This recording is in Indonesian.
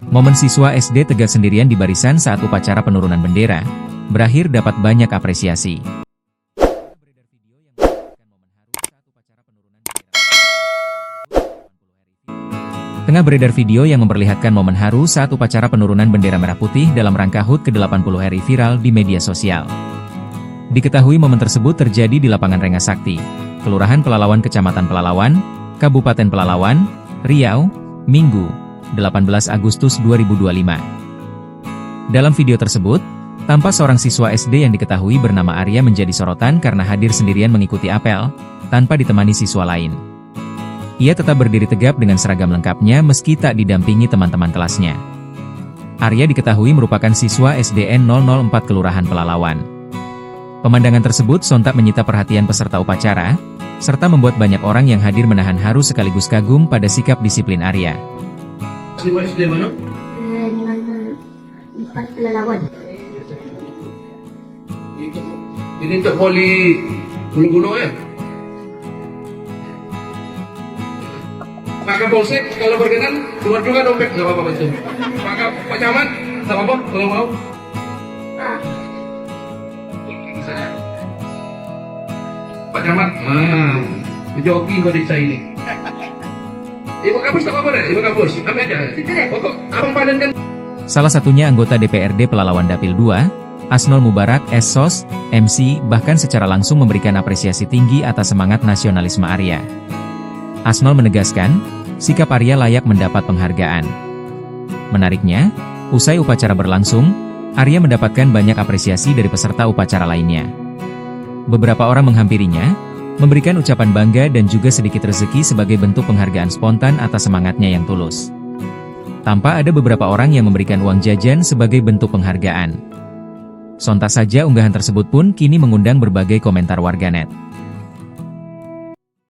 Momen siswa SD tegak sendirian di barisan saat upacara penurunan bendera, berakhir dapat banyak apresiasi. Tengah beredar video yang memperlihatkan momen haru saat upacara penurunan bendera merah putih dalam rangka HUT ke-80 RI viral di media sosial. Diketahui momen tersebut terjadi di lapangan Rengasakti, Kelurahan Pelalawan Kecamatan Pelalawan, Kabupaten Pelalawan, Riau, Minggu, 18 Agustus 2025. Dalam video tersebut, tampak seorang siswa SD yang diketahui bernama Arya menjadi sorotan karena hadir sendirian mengikuti apel, tanpa ditemani siswa lain. Ia tetap berdiri tegap dengan seragam lengkapnya meski tak didampingi teman-teman kelasnya. Arya diketahui merupakan siswa SDN 004 Kelurahan Pelalawan. Pemandangan tersebut sontak menyita perhatian peserta upacara, serta membuat banyak orang yang hadir menahan haru sekaligus kagum pada sikap disiplin Arya. Siswa SD mana? 04 Pelalawan. Ini untuk poli Gunung-Gunung ya? Pak Kapolsek, kalau berkenan, keluar juga dompet, nggak apa-apa itu. Pak Camat, nggak apa-apa, kalau mau. Pak Camat, jogging kau desa ini. Ibu Kapus tak apa-apa deh, Ibu Kapus, ambil aja. Pokok, abang panen kan. Salah satunya anggota DPRD Pelalawan Dapil 2, Asnol Mubarak, SSOS, MC, bahkan secara langsung memberikan apresiasi tinggi atas semangat nasionalisme Arya. Asnol menegaskan, sikap Arya layak mendapat penghargaan. Menariknya, usai upacara berlangsung, Arya mendapatkan banyak apresiasi dari peserta upacara lainnya. Beberapa orang menghampirinya, memberikan ucapan bangga dan juga sedikit rezeki sebagai bentuk penghargaan spontan atas semangatnya yang tulus. Tampak ada beberapa orang yang memberikan uang jajan sebagai bentuk penghargaan. Sontak saja unggahan tersebut pun kini mengundang berbagai komentar warganet.